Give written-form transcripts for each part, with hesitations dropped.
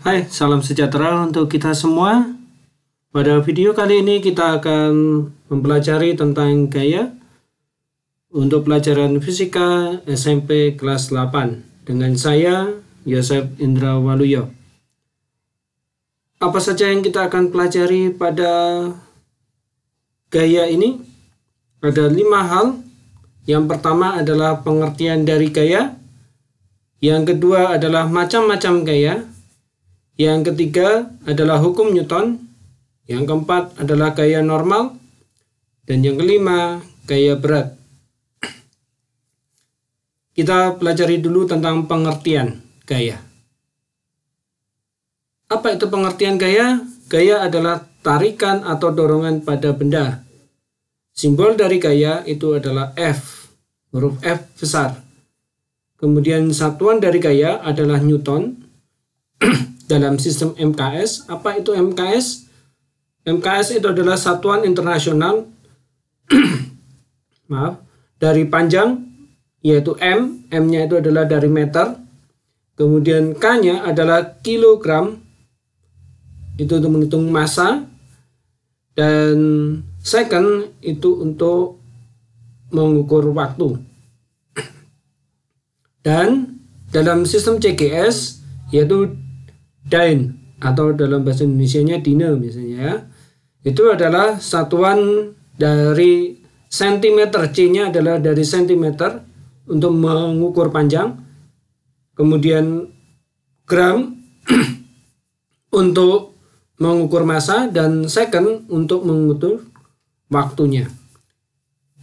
Hai, salam sejahtera untuk kita semua. Pada video kali ini kita akan mempelajari tentang gaya untuk pelajaran fisika SMP kelas 8 dengan saya, Yosef Indra Waluyo. Apa saja yang kita akan pelajari pada gaya ini? Ada 5 hal. Yang pertama adalah pengertian dari gaya. Yang kedua adalah macam-macam gaya. Yang ketiga adalah hukum Newton. Yang keempat adalah gaya normal. Dan yang kelima, gaya berat. Kita pelajari dulu tentang pengertian gaya. Apa itu pengertian gaya? Gaya adalah tarikan atau dorongan pada benda. Simbol dari gaya itu adalah F, huruf F besar. Kemudian satuan dari gaya adalah Newton. Dalam sistem MKS, apa itu MKS? MKS itu adalah satuan internasional dari panjang, yaitu M. M-nya itu adalah dari meter. Kemudian K-nya adalah kilogram, itu untuk menghitung massa. Dan second itu untuk mengukur waktu. Dan dalam sistem CGS, yaitu Dine atau dalam bahasa Indonesianya Dine misalnya ya, itu adalah satuan dari sentimeter, C-nya adalah dari sentimeter untuk mengukur panjang, kemudian gram untuk mengukur massa, dan second untuk mengukur waktunya.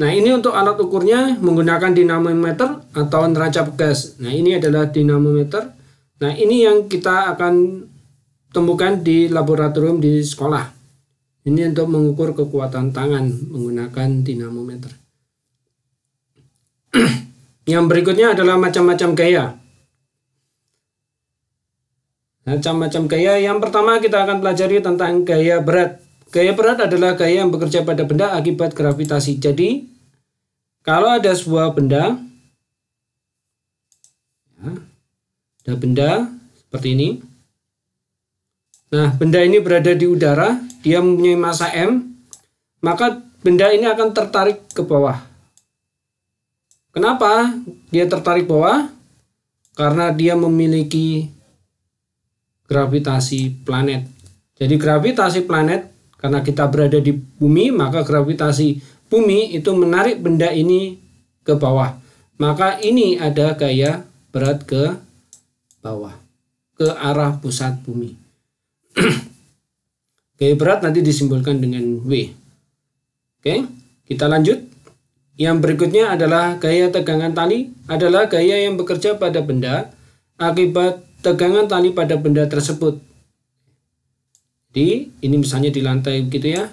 Nah, ini untuk alat ukurnya menggunakan dinamometer atau neraca gas. Nah, ini adalah dinamometer. Nah, ini yang kita akan temukan di laboratorium di sekolah. Ini untuk mengukur kekuatan tangan menggunakan dinamometer. Yang berikutnya adalah macam-macam gaya. Macam-macam gaya. Yang pertama kita akan pelajari tentang gaya berat. Gaya berat adalah gaya yang bekerja pada benda akibat gravitasi. Jadi, kalau ada sebuah benda, ada benda seperti ini. Nah, benda ini berada di udara, dia mempunyai massa M, maka benda ini akan tertarik ke bawah. Kenapa dia tertarik bawah? Karena dia memiliki gravitasi planet. Jadi gravitasi planet, karena kita berada di bumi, maka gravitasi bumi itu menarik benda ini ke bawah. Maka ini ada gaya berat ke bawah, ke arah pusat bumi. Gaya berat nanti disimbolkan dengan W. Oke, kita lanjut. Yang berikutnya adalah gaya tegangan tali, adalah gaya yang bekerja pada benda akibat tegangan tali pada benda tersebut. Jadi ini misalnya di lantai begitu ya.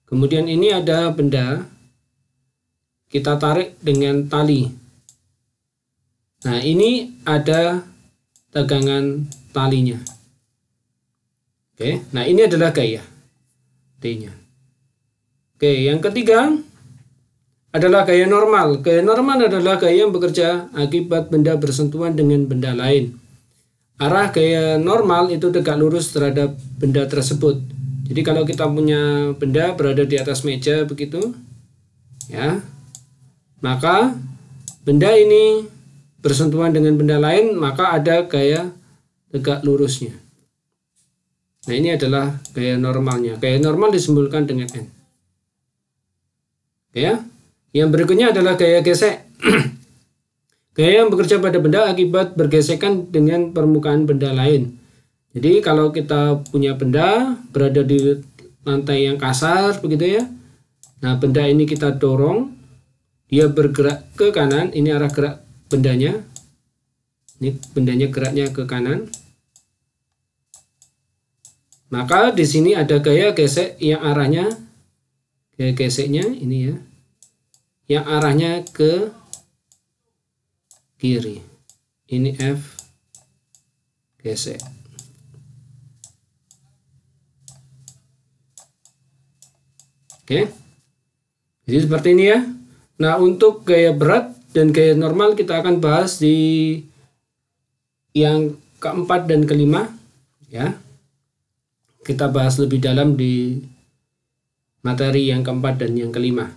Kemudian ini ada benda, kita tarik dengan tali. Nah, ini ada tegangan talinya. Oke, nah ini adalah gaya T-nya. Oke, yang ketiga adalah gaya normal. Gaya normal adalah gaya yang bekerja akibat benda bersentuhan dengan benda lain. Arah gaya normal itu tegak lurus terhadap benda tersebut. Jadi kalau kita punya benda berada di atas meja begitu, ya, maka benda ini bersentuhan dengan benda lain, maka ada gaya tegak lurusnya. Nah, ini adalah gaya normalnya. Gaya normal disimbolkan dengan N. Ya. Yang berikutnya adalah gaya gesek. Gaya yang bekerja pada benda akibat bergesekan dengan permukaan benda lain. Jadi kalau kita punya benda berada di lantai yang kasar begitu ya. Nah, benda ini kita dorong, dia bergerak ke kanan, ini arah gerak bendanya. Ini bendanya geraknya ke kanan. Maka di sini ada gaya gesek yang arahnya, gaya geseknya ini ya, yang arahnya ke kiri. Ini F gesek. Oke. Jadi seperti ini ya. Nah, untuk gaya berat dan gaya normal kita akan bahas di yang keempat dan kelima. Ya. Kita bahas lebih dalam di materi yang keempat dan yang kelima.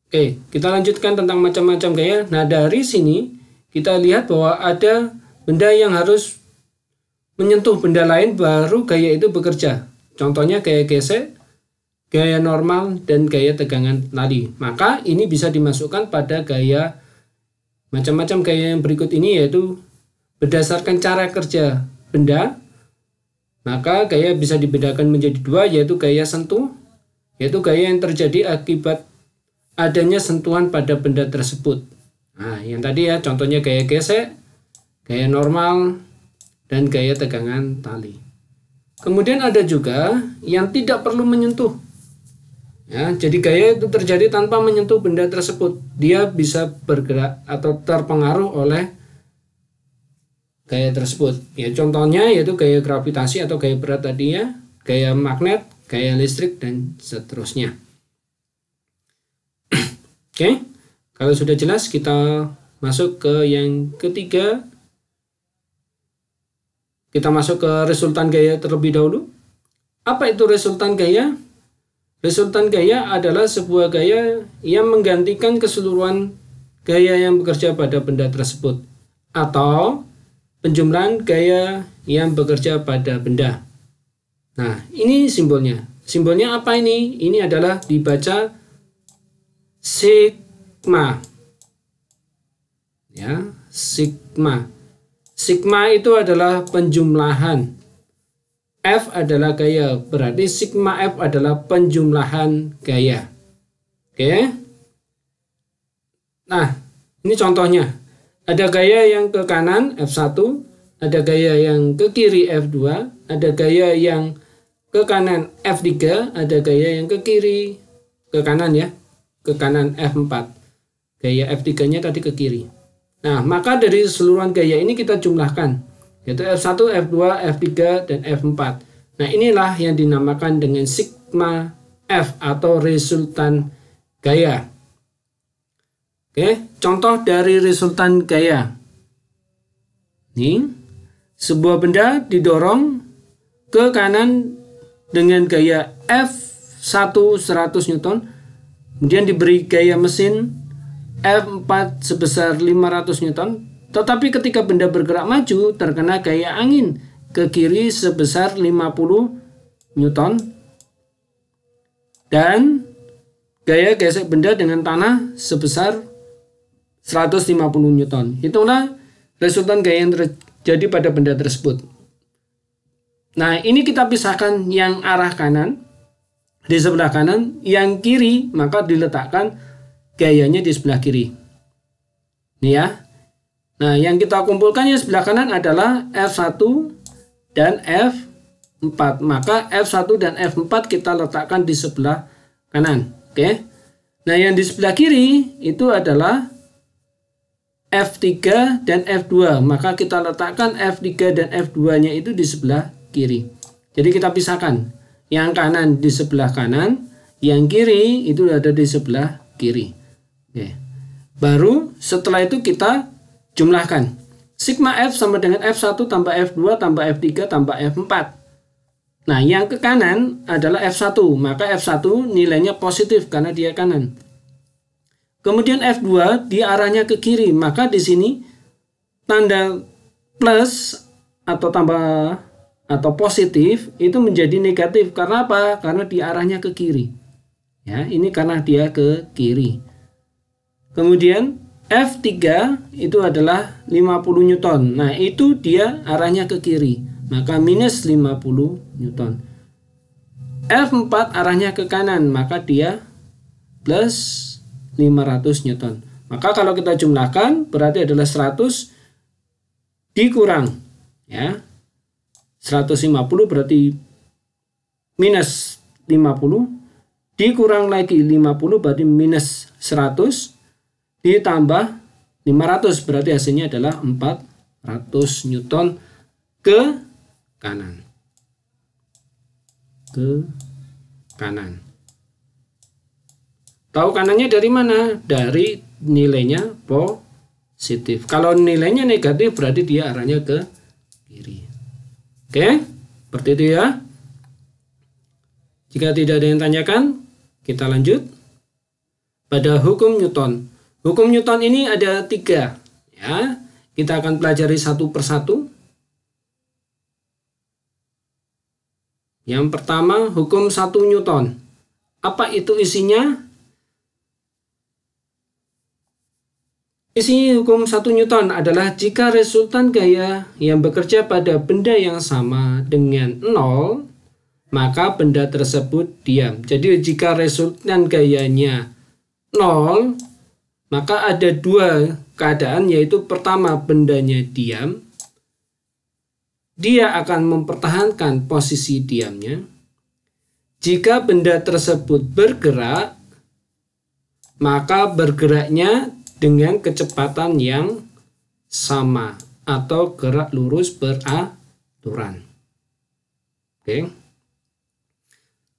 Oke, kita lanjutkan tentang macam-macam gaya. Nah, dari sini kita lihat bahwa ada benda yang harus menyentuh benda lain baru gaya itu bekerja. Contohnya gaya gesek, gaya normal, dan gaya tegangan tali. Maka ini bisa dimasukkan pada gaya macam-macam gaya yang berikut ini, yaitu berdasarkan cara kerja benda. Maka gaya bisa dibedakan menjadi dua, yaitu gaya sentuh, yaitu gaya yang terjadi akibat adanya sentuhan pada benda tersebut. Nah, yang tadi ya, contohnya gaya gesek, gaya normal, dan gaya tegangan tali. Kemudian ada juga yang tidak perlu menyentuh. Ya, jadi gaya itu terjadi tanpa menyentuh benda tersebut. Dia bisa bergerak atau terpengaruh oleh gaya tersebut. Ya, contohnya yaitu gaya gravitasi atau gaya berat tadi ya, gaya magnet, gaya listrik, dan seterusnya. Oke, kalau sudah jelas kita masuk ke yang ketiga. Kita masuk ke resultan gaya terlebih dahulu. Apa itu resultan gaya? Resultan gaya adalah sebuah gaya yang menggantikan keseluruhan gaya yang bekerja pada benda tersebut, atau penjumlahan gaya yang bekerja pada benda. Nah, ini simbolnya. Simbolnya apa ini? Ini adalah dibaca sigma. Ya, sigma. Sigma itu adalah penjumlahan. F adalah gaya, berarti sigma F adalah penjumlahan gaya. Oke. Nah, ini contohnya. Ada gaya yang ke kanan F1, ada gaya yang ke kiri F2, ada gaya yang ke kanan F3, ada gaya yang ke kiri, ke kanan ya, ke kanan F4. Gaya F3-nya tadi ke kiri. Nah, maka dari keseluruhan gaya ini kita jumlahkan, yaitu F1, F2, F3, dan F4. Nah, inilah yang dinamakan dengan sigma F atau resultan gaya. Oke, contoh dari resultan gaya. Ini, sebuah benda didorong ke kanan dengan gaya F1 100 Newton, kemudian diberi gaya mesin F4 sebesar 500 Newton, tetapi ketika benda bergerak maju terkena gaya angin ke kiri sebesar 50 Newton dan gaya gesek benda dengan tanah sebesar 150 Newton. Itulah resultan gaya yang terjadi pada benda tersebut. Nah, ini kita pisahkan yang arah kanan di sebelah kanan, yang kiri maka diletakkan gayanya di sebelah kiri. Nih ya. Nah, yang kita kumpulkan yang sebelah kanan adalah F1 dan F4. Maka F1 dan F4 kita letakkan di sebelah kanan. Oke. Nah, yang di sebelah kiri itu adalah F3 dan F2. Maka kita letakkan F3 dan F2-nya itu di sebelah kiri. Jadi kita pisahkan. Yang kanan di sebelah kanan, yang kiri itu ada di sebelah kiri. Oke. Baru setelah itu kita jumlahkan. Sigma F sama dengan F1 tambah F2 tambah F3 tambah F4. Nah, yang ke kanan adalah F1. Maka F1 nilainya positif karena dia kanan. Kemudian F2 dia arahnya ke kiri. Maka di sini tanda plus atau tambah atau positif itu menjadi negatif. Karena apa? Karena dia arahnya ke kiri. Ya, ini karena dia ke kiri. Kemudian F3 itu adalah 50 Newton. Nah, itu dia arahnya ke kiri. Maka minus 50 Newton. F4 arahnya ke kanan. Maka dia plus 500 Newton. Maka kalau kita jumlahkan berarti adalah 100 dikurang. Ya, 150 berarti minus 50. Dikurang lagi 50 berarti minus 100. Ditambah 500 berarti hasilnya adalah 400 Newton ke kanan. Ke kanan. Tahu kanannya dari mana? Dari nilainya positif. Kalau nilainya negatif berarti dia arahnya ke kiri. Oke, seperti itu ya. Jika tidak ada yang tanyakan, kita lanjut pada hukum Newton. Hukum Newton ini ada 3 ya. Kita akan pelajari satu persatu. Yang pertama, hukum 1 Newton. Apa itu isinya? Isi hukum 1 Newton adalah jika resultan gaya yang bekerja pada benda yang sama dengan 0, maka benda tersebut diam. Jadi jika resultan gayanya 0, maka ada 2 keadaan, yaitu pertama bendanya diam. Dia akan mempertahankan posisi diamnya. Jika benda tersebut bergerak, maka bergeraknya dengan kecepatan yang sama atau gerak lurus beraturan. Oke.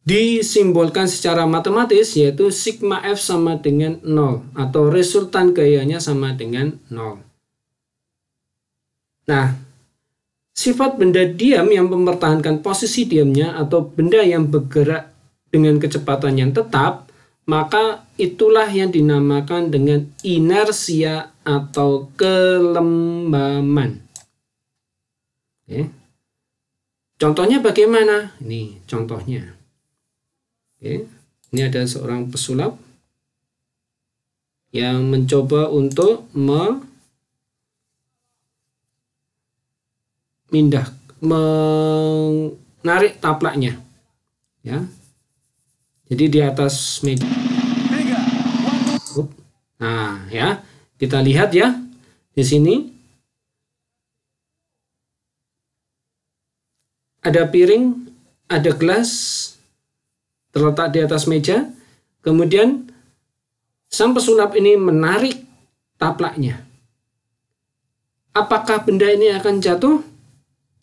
Disimbolkan secara matematis, yaitu sigma F sama dengan 0 atau resultan gayanya sama dengan 0. Nah, sifat benda diam yang mempertahankan posisi diamnya atau benda yang bergerak dengan kecepatan yang tetap, maka itulah yang dinamakan dengan inersia atau kelembaman. Oke. Contohnya bagaimana? Ini contohnya. Oke. Ini ada seorang pesulap yang mencoba untuk menarik taplaknya. Ya. Jadi di atas meja. Nah, ya, kita lihat ya di sini ada piring, ada gelas terletak di atas meja. Kemudian sang pesulap ini menarik taplaknya. Apakah benda ini akan jatuh?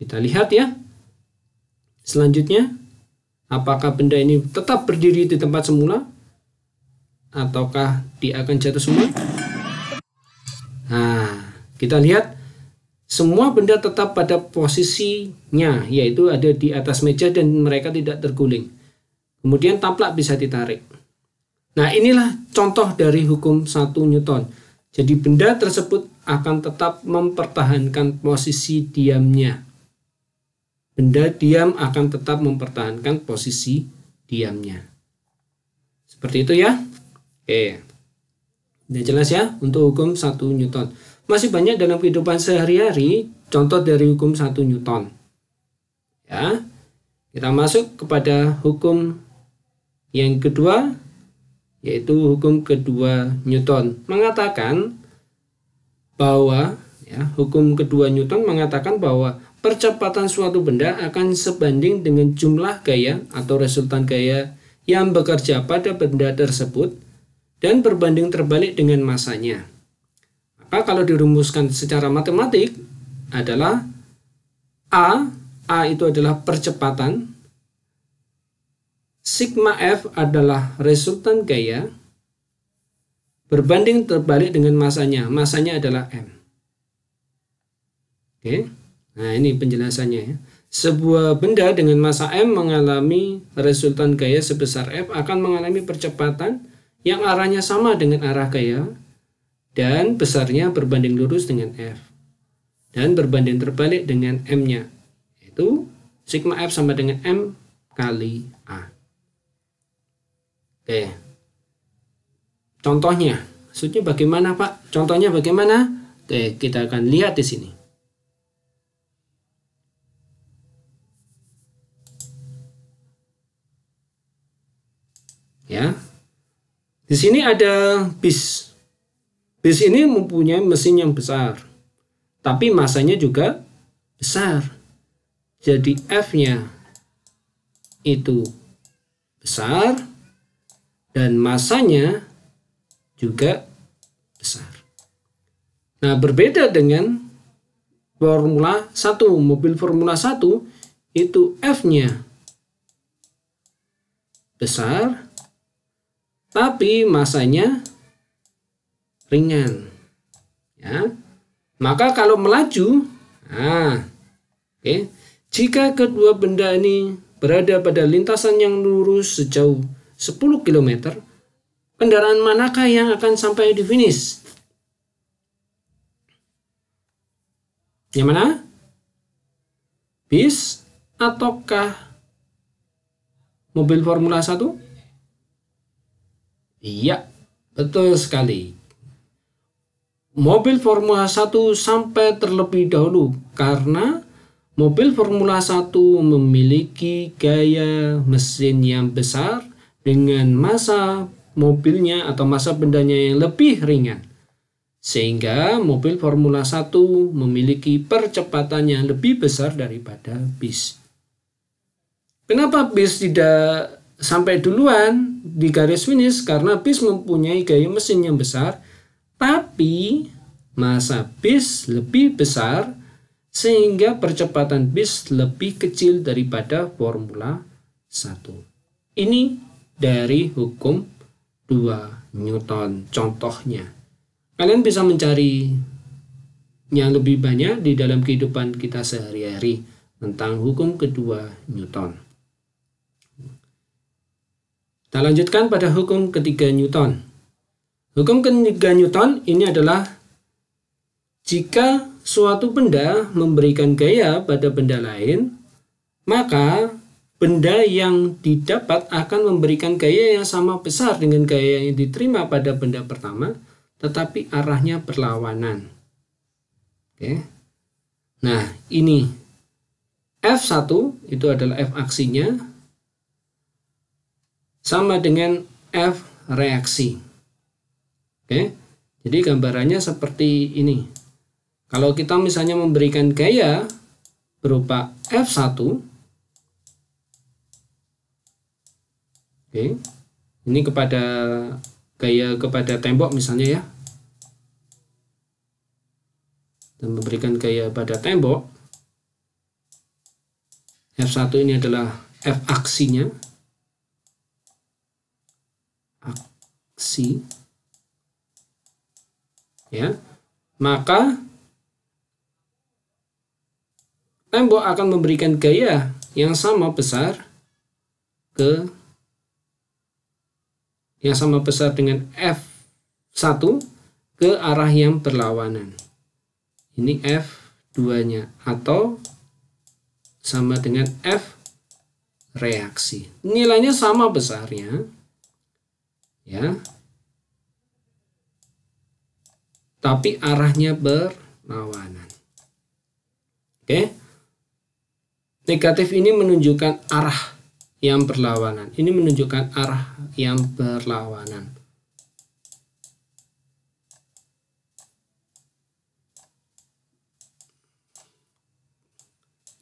Kita lihat ya. Selanjutnya, apakah benda ini tetap berdiri di tempat semula? Ataukah dia akan jatuh semua? Nah, kita lihat semua benda tetap pada posisinya, yaitu ada di atas meja dan mereka tidak terguling. Kemudian taplak bisa ditarik. Nah, inilah contoh dari hukum 1 Newton. Jadi benda tersebut akan tetap mempertahankan posisi diamnya. Benda diam akan tetap mempertahankan posisi diamnya. Seperti itu ya. Oke. Udah jelas ya untuk hukum 1 Newton. Masih banyak dalam kehidupan sehari-hari contoh dari hukum 1 Newton. Ya. Kita masuk kepada hukum yang kedua, yaitu hukum kedua Newton. Mengatakan bahwa hukum kedua Newton mengatakan bahwa percepatan suatu benda akan sebanding dengan jumlah gaya atau resultan gaya yang bekerja pada benda tersebut dan berbanding terbalik dengan masanya. Maka kalau dirumuskan secara matematik adalah A itu adalah percepatan, sigma F adalah resultan gaya, berbanding terbalik dengan masanya. Masanya adalah M. Oke. Nah, ini penjelasannya ya. Sebuah benda dengan massa M mengalami resultan gaya sebesar F akan mengalami percepatan yang arahnya sama dengan arah gaya dan besarnya berbanding lurus dengan F dan berbanding terbalik dengan M-nya, yaitu sigma F sama dengan M kali A. Oke. Contohnya, maksudnya bagaimana Pak? Contohnya bagaimana? Oke, kita akan lihat di sini. Ya. Di sini ada bis. Bis ini mempunyai mesin yang besar, tapi masanya juga besar. Jadi F-nya itu besar dan masanya juga besar. Nah, berbeda dengan Formula 1. Mobil Formula 1 itu F-nya besar, tapi masanya ringan. Ya. Maka kalau melaju, oke, Jika kedua benda ini berada pada lintasan yang lurus sejauh 10 km, kendaraan manakah yang akan sampai di finish? Yang mana? Bis ataukah mobil Formula 1? Iya, betul sekali. Mobil Formula 1 sampai terlebih dahulu karena mobil Formula 1 memiliki gaya mesin yang besar dengan massa mobilnya atau massa bendanya yang lebih ringan. Sehingga mobil Formula 1 memiliki percepatan yang lebih besar daripada bis. Kenapa bis tidak sampai duluan di garis finish? Karena bis mempunyai gaya mesin yang besar, tapi massa bis lebih besar sehingga percepatan bis lebih kecil daripada Formula 1. Ini dari hukum 2 Newton contohnya. Kalian bisa mencari yang lebih banyak di dalam kehidupan kita sehari-hari tentang hukum kedua Newton. Kita lanjutkan pada hukum ketiga Newton. Hukum ketiga Newton ini adalah jika suatu benda memberikan gaya pada benda lain, maka benda yang didapat akan memberikan gaya yang sama besar dengan gaya yang diterima pada benda pertama, tetapi arahnya berlawanan. Oke. Nah, ini F1 itu adalah F aksinya sama dengan F reaksi. Oke. Jadi gambarannya seperti ini. Kalau kita misalnya memberikan gaya berupa F1, oke, ini kepada gaya kepada tembok misalnya ya, dan memberikan gaya pada tembok. F1 ini adalah F aksinya, aksi, ya, maka tembok akan memberikan gaya yang sama besar dengan F1 ke arah yang berlawanan. Ini F2-nya atau sama dengan F reaksi. Nilainya sama besarnya, ya, tapi arahnya berlawanan. Oke. Negatif ini menunjukkan arah yang berlawanan. Ini menunjukkan arah yang berlawanan.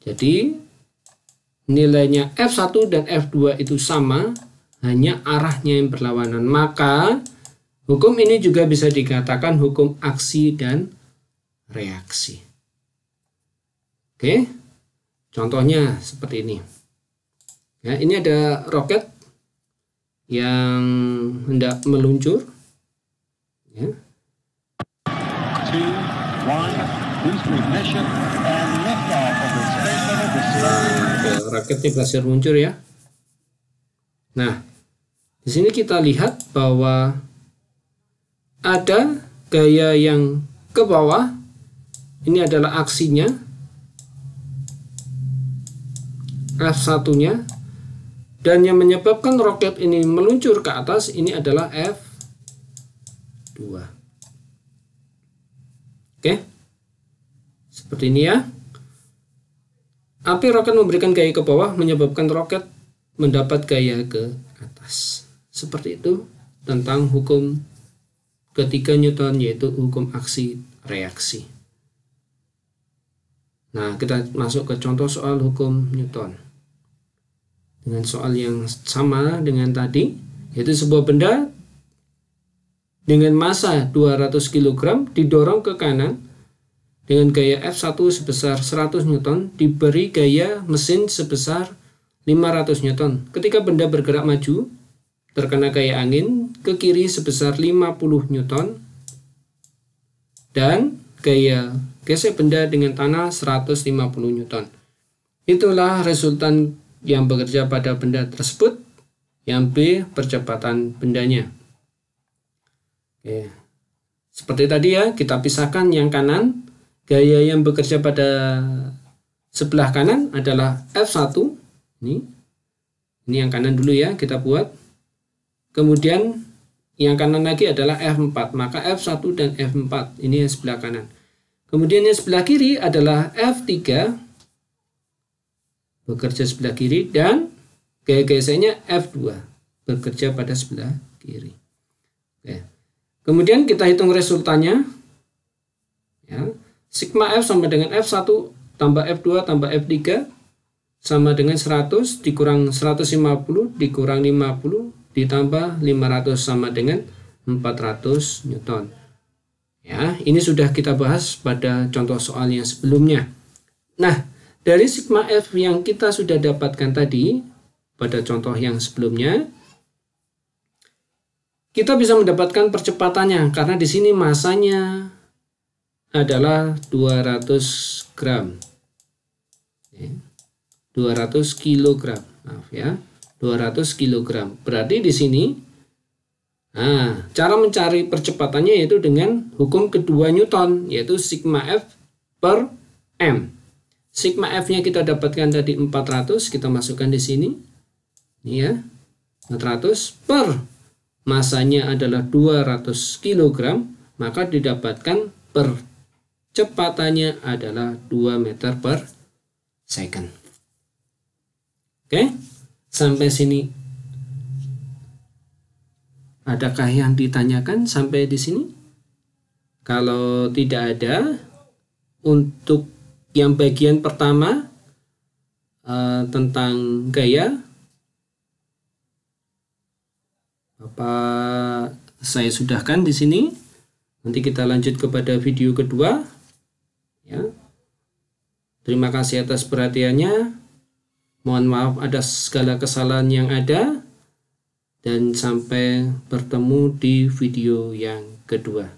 Jadi nilainya F1 dan F2 itu sama, hanya arahnya yang berlawanan. Maka hukum ini juga bisa dikatakan hukum aksi dan reaksi. Oke, contohnya seperti ini. Ya, ini ada roket yang hendak meluncur. Ya. 2, 1, boost ignition and liftoff of the Space Shuttle. Raketnya berhasil meluncur ya. Nah, di sini kita lihat bahwa ada gaya yang ke bawah. Ini adalah aksinya, F1-nya, dan yang menyebabkan roket ini meluncur ke atas ini adalah F2. Oke, seperti ini ya. Api roket memberikan gaya ke bawah, menyebabkan roket mendapat gaya ke atas. Seperti itu tentang hukum ketiga Newton, yaitu hukum aksi reaksi. Nah, kita masuk ke contoh soal hukum Newton. Dengan soal yang sama dengan tadi, yaitu sebuah benda dengan massa 200 kg didorong ke kanan dengan gaya F1 sebesar 100 Newton, diberi gaya mesin sebesar 500 Newton. Ketika benda bergerak maju, terkena gaya angin ke kiri sebesar 50 Newton, dan gaya gesek benda dengan tanah 150 Newton. Itulah resultan yang bekerja pada benda tersebut. Yang B, percepatan bendanya. Oke. Seperti tadi ya, kita pisahkan yang kanan. Gaya yang bekerja pada sebelah kanan adalah F1. Ini yang kanan dulu ya, kita buat. Kemudian yang kanan lagi adalah F4. Maka F1 dan F4. Ini yang sebelah kanan. Kemudian yang sebelah kiri adalah F3. Bekerja sebelah kiri. Dan gaya gesernya F2. Bekerja pada sebelah kiri. Oke. Kemudian kita hitung resultannya. Ya. Sigma F sama dengan F1 tambah F2 tambah F3 sama dengan 100 dikurang 150 dikurang 50 ditambah 500 sama dengan 400 Newton. Ya, ini sudah kita bahas pada contoh soal yang sebelumnya. Nah, dari sigma F yang kita sudah dapatkan tadi pada contoh yang sebelumnya, kita bisa mendapatkan percepatannya karena di sini masanya adalah 200 gram. 200 kilogram. Maaf ya. 200 kilogram. Berarti di sini cara mencari percepatannya yaitu dengan hukum kedua Newton, yaitu sigma F per M. Sigma F-nya kita dapatkan tadi 400, kita masukkan di sini. Ini ya. 400 per masanya adalah 200 kilogram, maka didapatkan percepatannya adalah 2 meter per second. Oke, sampai sini adakah yang ditanyakan sampai di sini? Kalau tidak ada, untuk yang bagian pertama tentang gaya, Bapak saya sudahkan di sini. Nanti kita lanjut kepada video kedua. Ya. Terima kasih atas perhatiannya. Mohon maaf atas segala kesalahan yang ada. Dan sampai bertemu di video yang kedua.